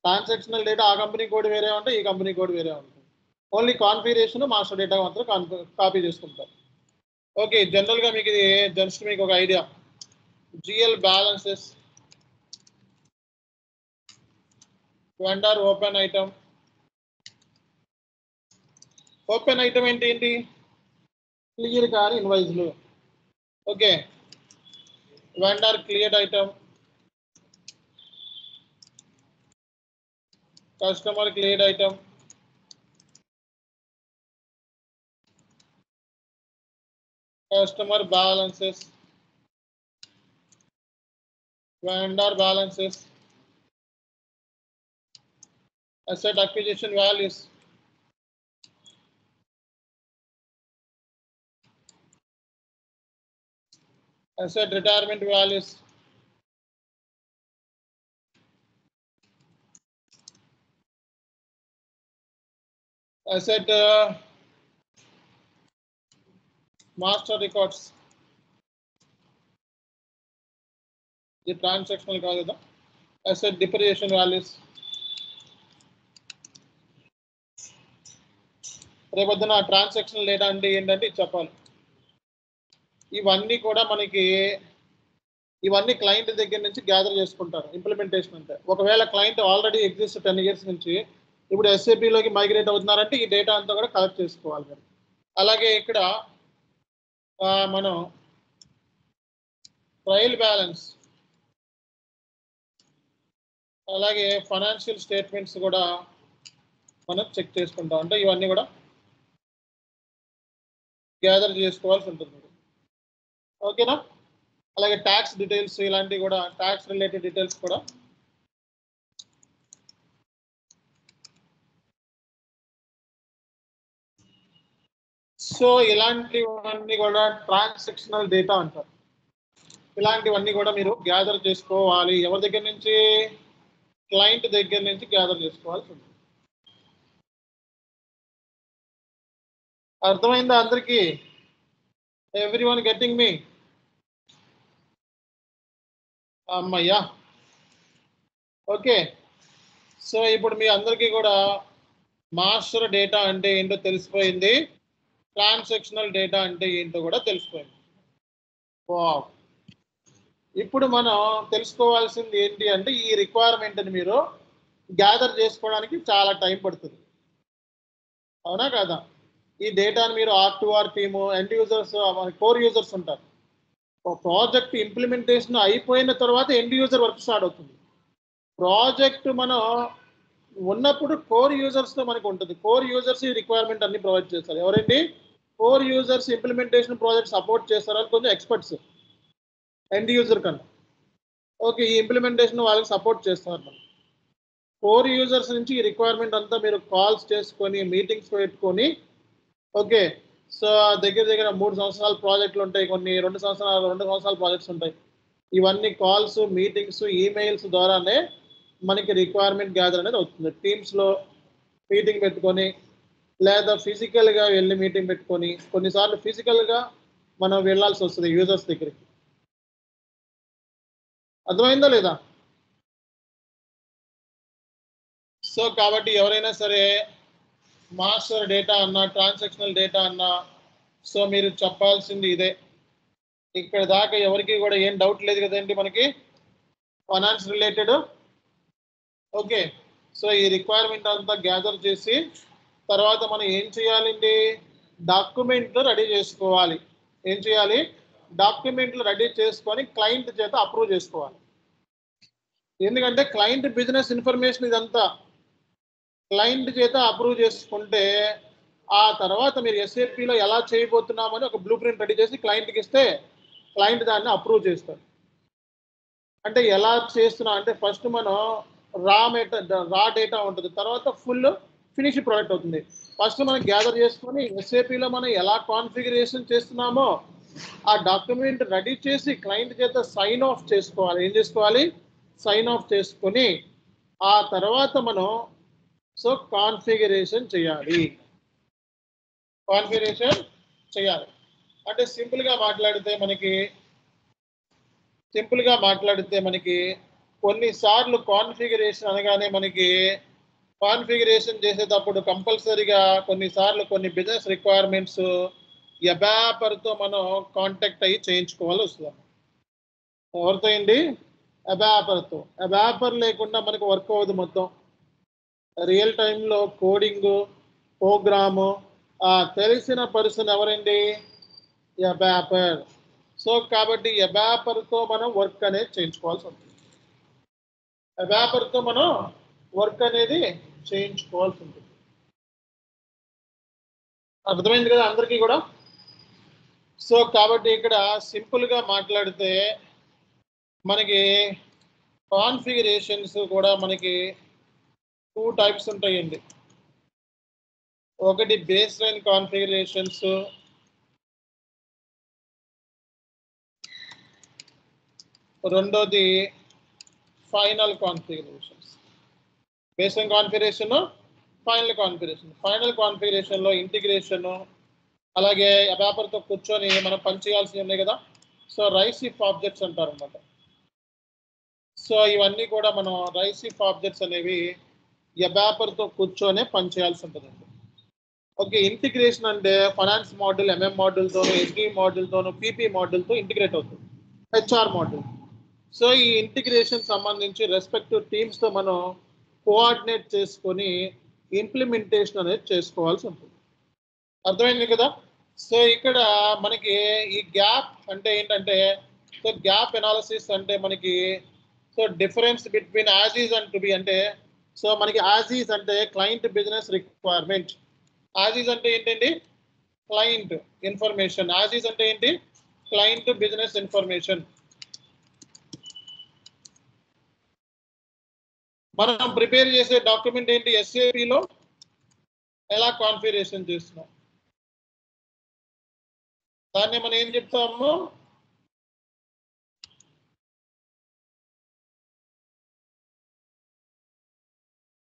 ట్రాన్సాక్షనల్ డేటా ఆ కంపెనీ కోడ్ వేరే ఉంటుంది, ఈ కంపెనీ కోడ్ వేరే ఉంటుంది. ఓన్లీ కాన్ఫిగరేషన్ మాస్టర్ డేటా మాత్రం కాపీ చేసుకుంటారు. ఓకే, జనరల్ గా మీకు ఇది జస్ట్ మీకు ఒక idea. GL balances, vendor open item. Open item ఏంటి? క్లియర్ కానీ ఇన్వాయిస్లు. Okay, vendor cleared item, customer cleared item, customer balances, vendor balances, asset acquisition values, asset retirement values, asset master records. The transactional కాదు కదా. asset depreciation values. రేపొద్దున transactional data అంటే ఏంటంటే చెప్పాలి. ఇవన్నీ కూడా మనకి ఇవన్నీ క్లయింట్ దగ్గర నుంచి గ్యాదర్ చేసుకుంటారు ఇంప్లిమెంటేషన్ అంటే. ఒకవేళ క్లయింట్ ఆల్రెడీ ఎగ్జిస్ట్ 10 years నుంచి ఇప్పుడు ఎస్ఏపిలోకి మైగ్రేట్ అవుతున్నారంటే ఈ డేటా అంతా కూడా కలెక్ట్ చేసుకోవాలి. అలాగే ఇక్కడ మనం ట్రయల్ బ్యాలెన్స్, అలాగే ఫైనాన్షియల్ స్టేట్మెంట్స్ కూడా మనం చెక్ చేసుకుంటాం. అంటే ఇవన్నీ కూడా గ్యాదర్ చేసుకోవాల్సి ఉంటుంది. ఓకేనా? అలాగే ట్యాక్స్ డీటెయిల్స్, ఇలాంటివి కూడా ట్యాక్స్ రిలేటెడ్ డీటెయిల్స్ కూడా సో ఇలాంటివన్నీ కూడా ట్రాన్సాక్షనల్ డేటా అంటారు. ఇలాంటివన్నీ కూడా మీరు గ్యాదర్ చేసుకోవాలి. ఎవరి దగ్గర నుంచి? క్లయింట్ దగ్గర నుంచి గ్యాదర్ చేసుకోవాల్సి ఉంటుంది. అర్థమైందా అందరికీ? ఎవ్రీవన్ గెట్టింగ్ మీ? అమ్మయ్యా, ఓకే. సో ఇప్పుడు మీ అందరికీ కూడా మాస్టర్ డేటా అంటే ఏంటో తెలిసిపోయింది, ట్రాన్సాక్షనల్ డేటా అంటే ఏంటో కూడా తెలిసిపోయింది. వావ్. ఇప్పుడు మనం తెలుసుకోవాల్సింది ఏంటి అంటే ఈ రిక్వైర్మెంట్ని మీరు గ్యాదర్ చేసుకోవడానికి చాలా టైం పడుతుంది, అవునా కదా? ఈ డేటాను మీరు R2R team, end users, core users ఉంటారు. ప్రాజెక్ట్ ఇంప్లిమెంటేషన్ అయిపోయిన తర్వాత ఎండ్ యూజర్ వర్క్ స్టార్ట్ అవుతుంది. ప్రాజెక్ట్ మనం ఉన్నప్పుడు కోర్ యూజర్స్తో మనకు ఉంటుంది. కోర్ యూజర్స్ ఈ రిక్వైర్మెంట్ అన్ని ప్రొవైడ్ చేస్తారు. ఎవరండి? Core users implementation project support చేస్తారు, కొంచెం ఎక్స్పర్ట్స్ ఎండ్ యూజర్ కన్నా. ఓకే, ఈ ఇంప్లిమెంటేషన్ వాళ్ళకి సపోర్ట్ చేస్తారు. మనం కోర్ యూజర్స్ నుంచి ఈ రిక్వైర్మెంట్ అంతా మీరు కాల్స్ చేసుకొని మీటింగ్స్ పెట్టుకొని, ఓకే. సో దగ్గర 3 సంవత్సరాల ప్రాజెక్టులు ఉంటాయి, కొన్ని 2 సంవత్సరాల ప్రాజెక్ట్స్ ఉంటాయి. ఇవన్నీ కాల్స్, మీటింగ్స్, ఈమెయిల్స్ ద్వారానే మనకి రిక్వైర్మెంట్ గ్యాదర్ అనేది అవుతుంది. టీమ్స్లో మీటింగ్ పెట్టుకొని, లేదా ఫిజికల్గా వెళ్ళి మీటింగ్ పెట్టుకొని, కొన్నిసార్లు ఫిజికల్గా మనం వెళ్ళాల్సి వస్తుంది యూజర్స్ దగ్గరికి. అర్థమైందా లేదా? సో కాబట్టి ఎవరైనా సరే మాస్టర్ డేటా అన్నా, ట్రాన్సాక్షనల్ డేటా అన్నా, సో మీరు చెప్పాల్సింది ఇదే. ఇక్కడ దాకా ఎవరికి కూడా ఏం డౌట్ లేదు కదండి మనకి ఫైనాన్స్ రిలేటెడ్. ఓకే, సో ఈ రిక్వైర్మెంట్ అంతా గ్యాదర్ చేసి తర్వాత మనం ఏం చేయాలండి, డాక్యుమెంట్లు రెడీ చేసుకోవాలి. ఏం చేయాలి, డాక్యుమెంట్లు రెడీ చేసుకొని క్లయింట్ చేత అప్రూవ్ చేసుకోవాలి. ఎందుకంటే క్లయింట్ బిజినెస్ ఇన్ఫర్మేషన్ ఇదంతా క్లయింట్ చేత అప్రూవ్ చేసుకుంటే ఆ తర్వాత మీరు ఎస్ఏపిలో ఎలా చేయబోతున్నామని ఒక బ్లూ ప్రింట్ రెడీ చేసి క్లయింట్కి ఇస్తే క్లయింట్ దాన్ని అప్రూవ్ చేస్తారు. అంటే ఎలా చేస్తున్నా అంటే ఫస్ట్ మనం రా డేటా ఉంటుంది, తర్వాత ఫుల్ ఫినిష్ ప్రోడక్ట్ అవుతుంది. ఫస్ట్ మనం గ్యాదర్ చేసుకొని ఎస్ఏపిలో మనం ఎలా కాన్ఫిగరేషన్ చేస్తున్నామో ఆ డాక్యుమెంట్ రెడీ చేసి క్లయింట్ చేత సైన్ ఆఫ్ చేసుకోవాలి. ఏం చేసుకోవాలి, సైన్ ఆఫ్ చేసుకొని ఆ తర్వాత మనం సో కాన్ఫిగరేషన్ చేయాలి. కాన్ఫిగరేషన్ చేయాలి అంటే సింపుల్గా మాట్లాడితే మనకి కొన్నిసార్లు కాన్ఫిగరేషన్ అనగానే మనకి కాన్ఫిగరేషన్ చేసేటప్పుడు కంపల్సరీగా కొన్నిసార్లు కొన్ని బిజినెస్ రిక్వైర్మెంట్స్ అబాపర్తో మనం కాంటాక్ట్ అయ్యి చేయించుకోవాలి వస్తుంది. ఎవరితో అండి, అబాపర్తో. అబాపర్ లేకుండా మనకు వర్క్ అవ్వదు. మొత్తం రియల్ టైంలో కోడింగ్ ప్రోగ్రాము తెలిసిన పర్సన్ ఎవరండి, అబాపర్. సో కాబట్టి అబాపర్తో మనం వర్క్ అనేది చేయించుకోవాల్సి ఉంటుంది. అబాపర్తో మనం వర్క్ అనేది చేయించుకోవాల్సి ఉంటుంది. అర్థమైంది కదా అందరికీ కూడా. సో కాబట్టి ఇక్కడ సింపుల్గా మాట్లాడితే మనకి కాన్ఫిగరేషన్స్ కూడా మనకి 2 టైప్స్ ఉంటాయండి. ఒకటి బేస్ లైన్ కాన్ఫిగరేషన్స్, రెండోది final configurations. Base line configuration, final configuration. Final కాన్ఫిగరేషన్లో ఇంటిగ్రేషన్ అలాగే అబాపర్తో కూర్చొని మనం పని చేయాల్సి ఉన్నాయి కదా. సో రైసిఫ్ ఆబ్జెక్ట్స్ అంటారు అన్నమాట. సో ఇవన్నీ కూడా మనం రైసిఫ్ ఆబ్జెక్ట్స్ అనేవి అబాపర్తో కూర్చొనే పని చేయాల్సి ఉంటుందండి. ఓకే, ఇంటిగ్రేషన్ అంటే ఫైనాన్స్ మోడల్ ఎంఎం మోడల్తోనూ ఎస్డి మోడల్తోనూ పీపీ మోడల్తో ఇంటిగ్రేట్ అవుతుంది, హెచ్ఆర్ మోడల్. సో ఈ ఇంటిగ్రేషన్ సంబంధించి రెస్పెక్టివ్ టీమ్స్తో మనం కోఆర్డినేట్ చేసుకొని ఇంప్లిమెంటేషన్ అనేది చేసుకోవాల్సి ఉంటుంది. అర్థమైంది కదా. సో ఇక్కడ మనకి ఈ గ్యాప్ అంటే ఏంటంటే, సో గ్యాప్ ఎనాలిసిస్ అంటే మనకి so difference between as is and to be అంటే, సో మనకి యాజ్ ఈజ్ అంటే client business requirement. As is అంటే ఏంటండి, క్లయింట్ ఇన్ఫర్మేషన్. యాజ్ ఈజ్ అంటే ఏంటి, క్లయింట్ బిజినెస్ ఇన్ఫర్మేషన్. మనం ప్రిపేర్ చేసే డాక్యుమెంట్ ఏంటి, ఎస్ఏపిలో ఎలా కాన్ఫిగరేషన్ చేస్తున్నాం దాన్ని మనం ఏం చెప్తాము,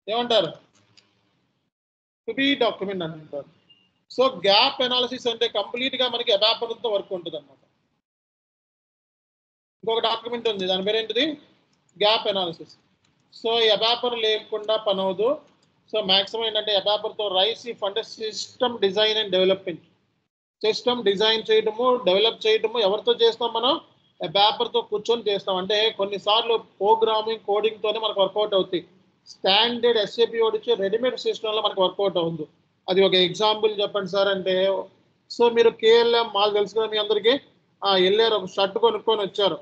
ఏమంటారు, టు బి డాక్యుమెంట్ అంటారు. సో గ్యాప్ ఎనాలిసిస్ అంటే కంప్లీట్ గా మనకి అబాపర్తో వర్క్ ఉంటుంది అన్నమాట. ఇంకొక డాక్యుమెంట్ ఉంది, దాని పేరు ఏంటిది, గ్యాప్ ఎనాలిసిస్. సో ఈ అబాపర్ లేకుండా పని అవ్వదు. సో మాక్సిమం ఏంటంటే అబాపర్తో రైసిఫ్ అంటే system design and development. System design చేయడము డెవలప్ చేయడము ఎవరితో చేస్తాం, మనం అబాపర్తో కూర్చొని చేస్తాం. అంటే కొన్నిసార్లు ప్రోగ్రామింగ్ కోడింగ్తోనే మనకు వర్కౌట్ అవుతాయి. స్టాండర్డ్ ఎస్ఏపి వచ్చి రెడీమేడ్ సిస్టంలో మనకు వర్కౌట్ అవుతుంది. అది ఒక ఎగ్జాంపుల్ చెప్పండి సార్ అంటే, సో మీరు కేఎల్ఎం మాకు తెలుసు కదా మీ అందరికీ, వెళ్ళారు ఒక షర్ట్ కొనుక్కొని వచ్చారు,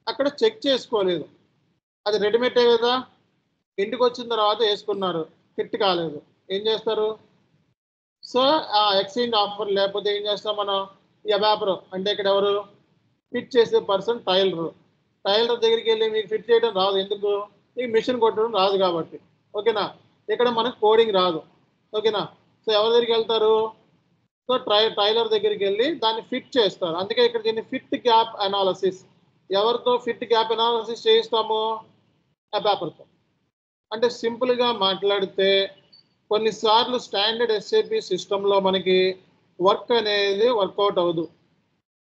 అక్కడ చెక్ చేసుకోలేదు, అది రెడీమేడే కదా, ఇంటికి వచ్చిన తర్వాత వేసుకున్నారు, ఫిట్ కాలేదు, ఏం చేస్తారు, సో ఎక్స్చేంజ్ ఆఫర్ లేకపోతే ఏం చేస్తాం మనం, ఈ అబాపర్ అంటే ఇక్కడ ఎవరు ఫిట్ చేసే పర్సన్ టైలర్. టైలర్ దగ్గరికి వెళ్ళి మీకు ఫిట్ చేయడం రాదు, ఎందుకు, మీకు మిషన్ కొట్టడం రాదు కాబట్టి. ఓకేనా, ఇక్కడ మనకు కోడింగ్ రాదు. ఓకేనా, సో ఎవరి దగ్గరికి వెళ్తారు, సో టైలర్ దగ్గరికి వెళ్ళి దాన్ని ఫిట్ చేస్తారు. అందుకే ఇక్కడ దీన్ని ఫిట్ గ్యాప్ అనాలిసిస్. ఎవరితో ఫిట్ గ్యాప్ అనాలిసిస్ చేయిస్తాము, అబాపర్తో. అంటే సింపుల్గా మాట్లాడితే కొన్నిసార్లు స్టాండర్డ్ ఎస్ఏపి సిస్టంలో మనకి వర్క్ అనేది వర్కౌట్ అవ్వదు.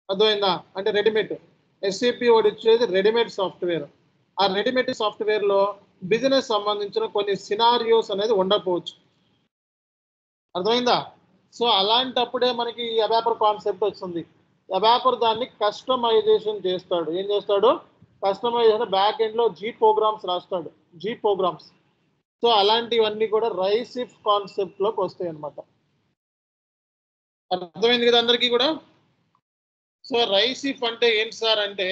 అర్థమైందా, అంటే రెడీమేడ్ ఎస్ఏపి వచ్చేది రెడీమేడ్ సాఫ్ట్వేర్. ఆ రెడీమేడ్ సాఫ్ట్వేర్లో బిజినెస్ సంబంధించిన కొన్ని సినారియోస్ అనేది ఉండకపోవచ్చు. అర్థమైందా. సో అలాంటప్పుడే మనకి ఈ అబాపర్ కాన్సెప్ట్ వస్తుంది. అబాపర్ దాన్ని కస్టమైజేషన్ చేస్తాడు. ఏం చేస్తాడు? కస్టమైజేషన్ బ్యాక్ ఎండ్ లో జీ ప్రోగ్రామ్స్ రాస్తాడు, జీ ప్రోగ్రామ్స్. సో అలాంటివన్నీ కూడా రైస్ ఇఫ్ కాన్సెప్ట్ లోకి వస్తాయి అన్నమాట. అర్థమైంది కదా అందరికీ కూడా? సో రైస్ ఇఫ్ అంటే ఏంటి సార్ అంటే,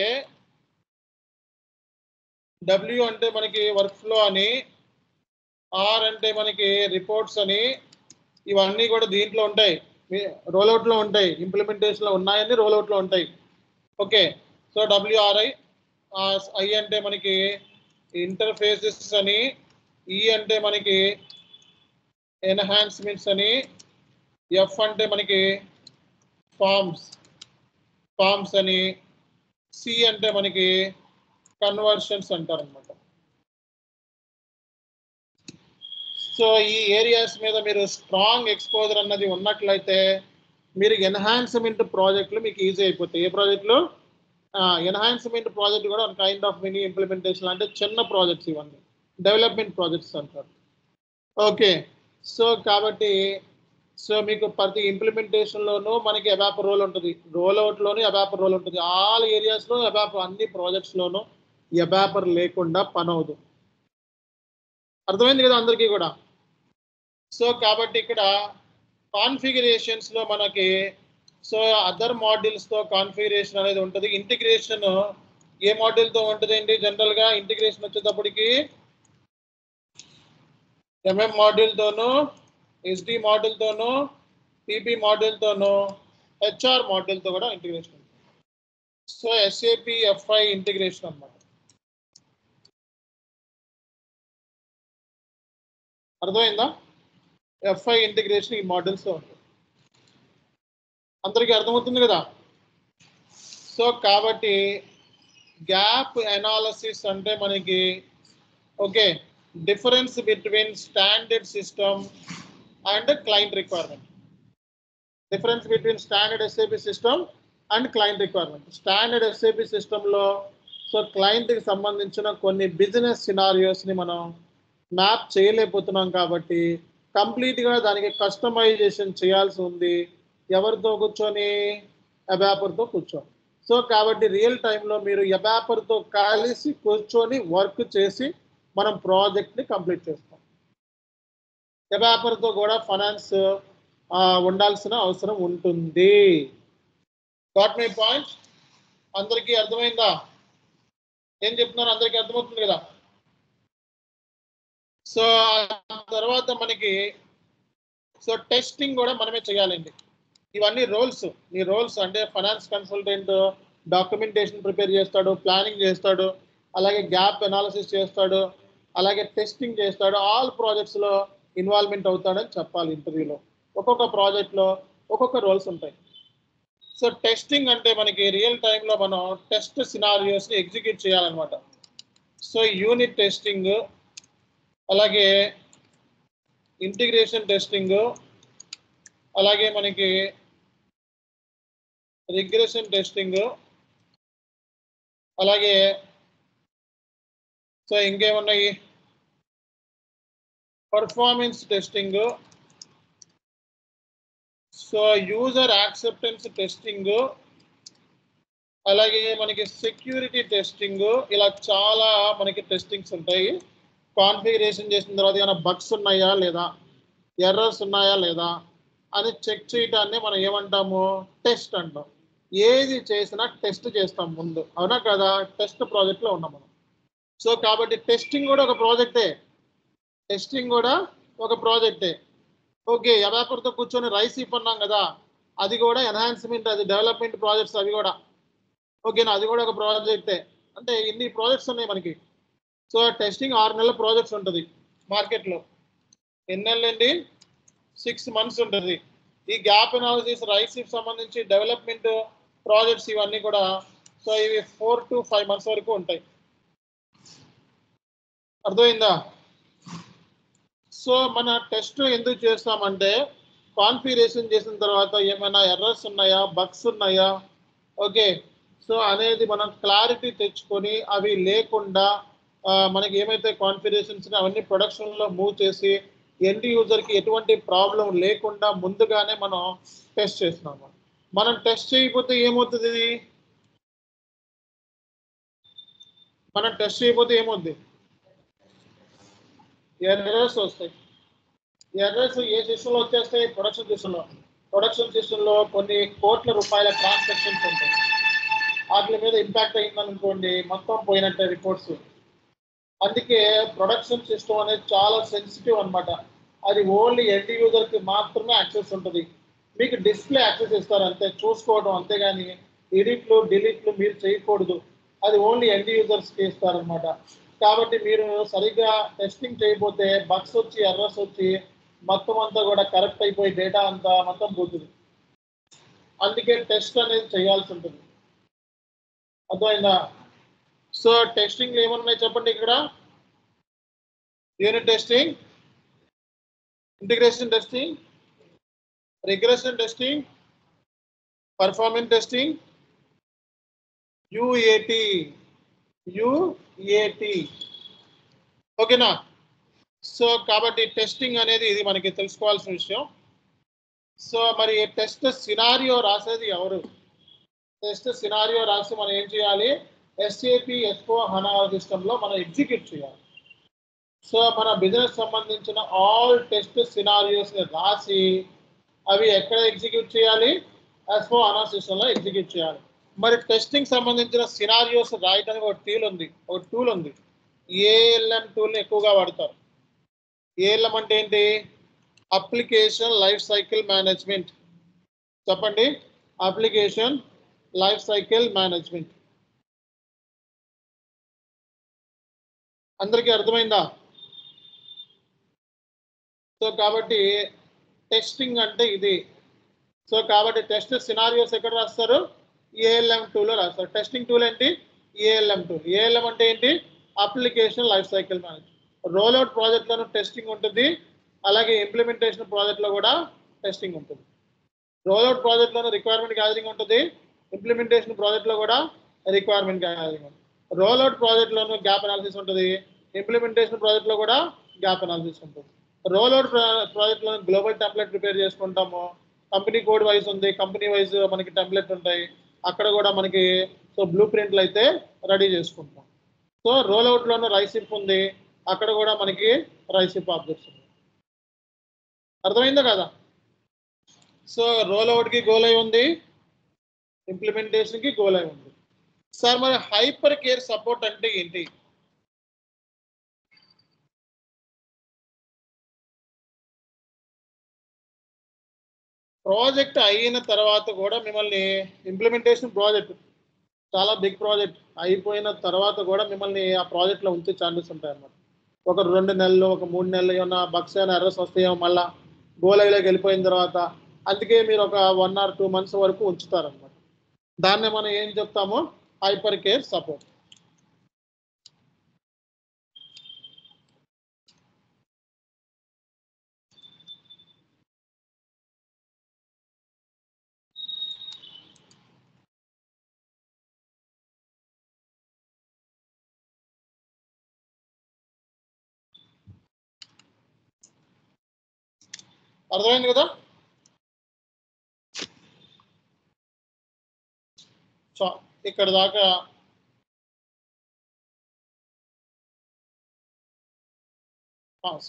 డబ్ల్యూ అంటే మనకి వర్క్ ఫ్లో అని, ఆర్ అంటే మనకి రిపోర్ట్స్ అని, ఇవన్నీ కూడా దీంట్లో ఉంటాయి, రోల్అవుట్ లో ఉంటాయి, ఇంప్లిమెంటేషన్ లో ఉన్నాయని రోల్అవుట్ లో ఉంటాయి. ఓకే, సో డబ్ల్యూఆర్ఐ, ఐ అంటే మనకి ఇంటర్ఫేసెస్ అని, ఈ అంటే మనకి ఎన్హాన్స్మెంట్స్ అని, ఎఫ్ అంటే మనకి ఫార్మ్స్ అని, సి అంటే మనకి కన్వర్షన్స్ అంటారు అనమాట. సో ఈ ఏరియాస్ మీద మీరు స్ట్రాంగ్ ఎక్స్పోజర్ అన్నది ఉన్నట్లయితే మీరు ఎన్హాన్స్మెంట్ ప్రాజెక్టులు మీకు ఈజీ అయిపోతాయి. ఏ ప్రాజెక్టులు? ఎన్హాన్స్మెంట్ ప్రాజెక్ట్ కూడా కైండ్ ఆఫ్ మినీ ఇంప్లిమెంటేషన్, అంటే చిన్న ప్రాజెక్ట్స్, ఇవన్నీ డెవలప్మెంట్ ప్రాజెక్ట్స్ అంటారు. ఓకే, సో కాబట్టి సో మీకు ప్రతి ఇంప్లిమెంటేషన్లోనూ మనకి అబాపర్ రోల్ ఉంటుంది, రోల్అవుట్లోనూ అబాపర్ రోల్ ఉంటుంది, ఆల్ ఏరియాస్లో అబాపర్, అన్ని ప్రాజెక్ట్స్లోనూ అబాపర్ లేకుండా పని అవదు. అర్థమైంది కదా అందరికీ కూడా? సో కాబట్టి ఇక్కడ కాన్ఫిగరేషన్స్లో మనకి సో అదర్ మాడ్యూల్స్తో కాన్ఫిగరేషన్ అనేది ఉంటుంది. ఇంటిగ్రేషన్ ఏ మాడ్యూల్తో ఉంటుంది ఏంటి? జనరల్గా ఇంటిగ్రేషన్ వచ్చేటప్పటికి ఎంఎం మాడ్యూల్తోనూ, ఎస్డి మాడ్యూల్తోనూ, పిపి మాడ్యూల్తోనూ, హెచ్ఆర్ మాడ్యూల్తో కూడా ఇంటిగ్రేషన్ ఉంటుంది. సో ఎస్ఏపి ఎఫ్ఐ ఇంటిగ్రేషన్ అన్నమాట. అర్థమైందా? ఎఫ్ఐ ఇంటిగ్రేషన్ ఈ మాడ్యూల్స్లో ఉంటుంది. అందరికీ అర్థమవుతుంది కదా? సో కాబట్టి గ్యాప్ అనాలిసిస్ అంటే మనకి okay, difference between standard system and client requirement. Difference between standard SAP system and client requirement. Standard SAP సిస్టంలో సో క్లయింట్కి సంబంధించిన కొన్ని బిజినెస్ సినారియోస్ని మనం మ్యాప్ చేయలేకపోతున్నాం కాబట్టి కంప్లీట్గా దానికి కస్టమైజేషన్ చేయాల్సి ఉంది. ఎవరితో కూర్చొని? అబాపర్తో కూర్చొని. సో కాబట్టి రియల్ టైంలో మీరు అబాపర్తో కలిసి కూర్చొని వర్క్ చేసి మనం ప్రాజెక్ట్ని కంప్లీట్ చేస్తాం. అబాపర్తో కూడా ఫైనాన్స్ ఉండాల్సిన అవసరం ఉంటుంది. Got my point? అందరికీ అర్థమైందా? ఏం చెప్తున్నాను అందరికీ అర్థమవుతుంది కదా? సో తర్వాత మనకి సో టెస్టింగ్ కూడా మనమే చేయాలండి. ఇవన్నీ రోల్స్, ఈ రోల్స్ అంటే ఫైనాన్స్ కన్సల్టెంట్ డాక్యుమెంటేషన్ ప్రిపేర్ చేస్తాడు, ప్లానింగ్ చేస్తాడు, అలాగే గ్యాప్ అనాలిసిస్ చేస్తాడు, అలాగే టెస్టింగ్ చేస్తాడు. ఆల్ ప్రాజెక్ట్స్లో ఇన్వాల్వ్మెంట్ అవుతాడని చెప్పాలి ఇంటర్వ్యూలో. ఒక్కొక్క ప్రాజెక్ట్లో ఒక్కొక్క రోల్స్ ఉంటాయి. సో టెస్టింగ్ అంటే మనకి రియల్ టైంలో మనం టెస్ట్ సినారియోస్ని ఎగ్జిక్యూట్ చేయాలన్నమాట. సో యూనిట్ టెస్టింగ్, అలాగే ఇంటిగ్రేషన్ టెస్టింగ్, అలాగే మనకి రిగ్రెషన్ టెస్టింగ్, అలాగే సో ఇంకేమున్నాయి, performance testing, so user acceptance testing, అలాగే మనకి సెక్యూరిటీ టెస్టింగ్. ఇలా చాలా మనకి టెస్టింగ్స్ ఉంటాయి. కాన్ఫిగరేషన్ చేసిన తర్వాత ఏమైనా బగ్స్ ఉన్నాయా లేదా, ఎర్రర్స్ ఉన్నాయా లేదా అని చెక్ చేయడాన్ని మనం ఏమంటాము? టెస్ట్ అంటాం. ఏది చేసినా టెస్ట్ చేస్తాం ముందు, అవునా కదా? టెస్ట్ ప్రాజెక్ట్లో ఉన్నాం మనం. సో కాబట్టి టెస్టింగ్ కూడా ఒక ప్రాజెక్టే, టెస్టింగ్ కూడా ఒక ప్రాజెక్టే. ఓకే, అబాపర్తో కూర్చొని రైస్ ఇఫ్ అన్నాం కదా, అది కూడా ఎన్హాన్స్మెంట్, అది డెవలప్మెంట్ ప్రాజెక్ట్స్ అవి కూడా. ఓకేనా? అది కూడా ఒక ప్రాజెక్టే. అంటే ఇన్ని ప్రాజెక్ట్స్ ఉన్నాయి మనకి. సో టెస్టింగ్ 6 నెలల ప్రాజెక్ట్స్ ఉంటుంది మార్కెట్లో. ఎన్ని నెలలండి? 6 months ఉంటుంది. ఈ గ్యాప్ అనాలిసిస్, రైస్ ఇఫ్ సంబంధించి డెవలప్మెంట్ ప్రాజెక్ట్స్ ఇవన్నీ కూడా సో ఇవి 4 to 5 months వరకు ఉంటాయి. అర్థమైందా? సో మన టెస్ట్ ఎందుకు చేస్తామంటే కాన్ఫిగరేషన్ చేసిన తర్వాత ఏమైనా ఎర్రర్స్ ఉన్నాయా, బగ్స్ ఉన్నాయా, ఓకే సో అనేది మనం క్లారిటీ తెచ్చుకొని అవి లేకుండా మనకి ఏమైతే కాన్ఫిగరేషన్స్ అవన్నీ ప్రొడక్షన్లో మూవ్ చేసి ఎండ్ యూజర్కి ఎటువంటి ప్రాబ్లం లేకుండా ముందుగానే మనం టెస్ట్ చేస్తున్నాము. మనం టెస్ట్ చేయకపోతే ఏమవుతుంది? మనం టెస్ట్ చేయకపోతే ఏమవుద్ది? ఎర్రర్స్ వస్తాయి. ఎర్రర్స్ ఏ సిస్టంలో వచ్చేస్తాయి? ప్రొడక్షన్ సిస్టంలో కొన్ని కోట్ల రూపాయల ట్రాన్సాక్షన్స్ ఉంటాయి. వాటి మీద ఇంపాక్ట్ అయిందనుకోండి, మొత్తం పోయినట్టే రిపోర్ట్స్. అందుకే ప్రొడక్షన్ సిస్టమ్ అనేది చాలా సెన్సిటివ్ అన్నమాట. అది ఓన్లీ ఎండ్ యూజర్కి మాత్రమే యాక్సెస్ ఉంటుంది. మీకు డిస్ప్లే యాక్సెస్ ఇస్తారు అంతే, చూసుకోవడం, అంతేగాని ఎడిట్లు డిలీట్లు మీరు చేయకూడదు. అది ఓన్లీ ఎండ్ యూజర్స్కి ఇస్తారనమాట. కాబట్టి మీరు సరిగ్గా టెస్టింగ్ చేయకపోతే బగ్స్ వచ్చి ఎర్రర్స్ వచ్చి మొత్తం అంతా కూడా కరెక్ట్ అయిపోయి డేటా అంతా మొత్తం పోతుంది. అందుకే టెస్ట్ అనేది చేయాల్సి ఉంటుంది. అర్థమైందా? సో టెస్టింగ్ ఏమన్నాయి చెప్పండి ఇక్కడ? Unit testing, integration testing, regression testing, performance testing, UAT. ఓకేనా? సో కాబట్టి టెస్టింగ్ అనేది ఇది మనకి తెలుసుకోవాల్సిన విషయం. సో మరి టెస్ట్ సినారియో రాసేది ఎవరు? టెస్ట్ సినారియో రాసి మనం ఏం చేయాలి? SAP S/4HANA సిస్టంలో మనం ఎగ్జిక్యూట్ చేయాలి. సో మన బిజినెస్ సంబంధించిన ఆల్ టెస్ట్ సినారియోస్ రాసి అవి ఎక్కడ ఎగ్జిక్యూట్ చేయాలి? S/4HANA సిస్టంలో ఎగ్జిక్యూట్ చేయాలి. మరి టెస్టింగ్ సంబంధించిన సినారియోస్ రాయడానికి ఒక టూల్ ఉంది. ALM టూల్ని ఎక్కువగా వాడతారు. ALM అంటే ఏంటి? Application life cycle management. చెప్పండి, అప్లికేషన్ లైఫ్ సైకిల్ మేనేజ్మెంట్. అందరికీ అర్థమైందా? సో కాబట్టి టెస్టింగ్ అంటే ఇది. సో కాబట్టి టెస్ట్ సినారియోస్ ఎక్కడ రాస్తారు? ALM టూల్లో రాస్తారు. టెస్టింగ్ టూల్ ఏంటి? ALM tool. ALM అంటే ఏంటి? Application life cycle management. Roll out ప్రాజెక్ట్లోనూ టెస్టింగ్ ఉంటుంది, అలాగే ఇంప్లిమెంటేషన్ ప్రాజెక్ట్లో కూడా టెస్టింగ్ ఉంటుంది. రోల్అవుట్ ప్రాజెక్ట్లోనూ రిక్వైర్మెంట్ గ్యాదరింగ్ ఉంటుంది, ఇంప్లిమెంటేషన్ ప్రాజెక్ట్లో కూడా రిక్వైర్మెంట్ గ్యాదరింగ్ ఉంటుంది. రోల్అవుట్ ప్రాజెక్ట్లోనూ గ్యాప్ అనాలిసిస్ ఉంటుంది, ఇంప్లిమెంటేషన్ ప్రాజెక్ట్లో కూడా గ్యాప్ అనాలిసిస్ ఉంటుంది. రోల్అవుట్ ప్రాజెక్ట్లో గ్లోబల్ టెంప్లెట్ ప్రిపేర్ చేసుకుంటాము, కంపెనీ కోడ్ వైజ్ ఉంది, కంపెనీ వైజ్ మనకి టెంప్లెట్ ఉంటాయి, అక్కడ కూడా మనకి సో బ్లూ ప్రింట్లు అయితే రెడీ చేసుకుంటాం. సో రోల్అవుట్లోనూ రైసిప్ ఉంది, అక్కడ కూడా మనకి రైసిప్ ఆబ్జెక్ట్స్ ఉంది. అర్థమైందా కదా? సో రోల్అవుట్కి గోల్ అయి ఉంది, ఇంప్లిమెంటేషన్కి గోల్ అయి ఉంది. సార్ మరి హైపర్ కేర్ సపోర్ట్ అంటే ఏంటి? ప్రాజెక్ట్ అయిన తర్వాత కూడా మిమ్మల్ని ఇంప్లిమెంటేషన్ ప్రాజెక్ట్ చాలా బిగ్ ప్రాజెక్ట్ అయిపోయిన తర్వాత కూడా మిమ్మల్ని ఆ ప్రాజెక్ట్లో ఉంచే ఛాన్సెస్ ఉంటాయి అన్నమాట. ఒక 2 నెలలు, ఒక 3 నెలలు ఏమన్నా బగ్స్ అయినా ఎర్రర్స్ వస్తాయేమో మళ్ళీ గోలైలోకి వెళ్ళిపోయిన తర్వాత. అందుకే మీరు ఒక 1 or 2 months వరకు ఉంచుతారనమాట. దాన్నే మనం ఏం చెప్తామో హైపర్ కేర్ సపోర్ట్. అర్థమైంది కదా? సో ఇక్కడ దాకా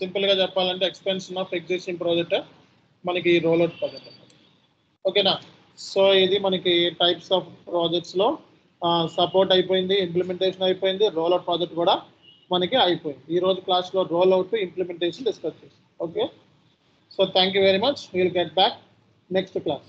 సింపుల్గా చెప్పాలంటే ఎక్స్పెన్షన్ ఆఫ్ ఎగ్జిస్టింగ్ ప్రాజెక్ట్ మనకి రోల్అవుట్ ప్రాజెక్ట్ అన్నమాట. ఓకేనా? సో ఇది మనకి టైప్స్ ఆఫ్ ప్రాజెక్ట్స్లో సపోర్ట్ అయిపోయింది, ఇంప్లిమెంటేషన్ అయిపోయింది, రోల్అవుట్ ప్రాజెక్ట్ కూడా మనకి అయిపోయింది. ఈరోజు క్లాస్లో రోల్అవుట్ ఇంప్లిమెంటేషన్ డిస్కస్ చేస్తాం. Okay, so thank you very much. Will get back next class.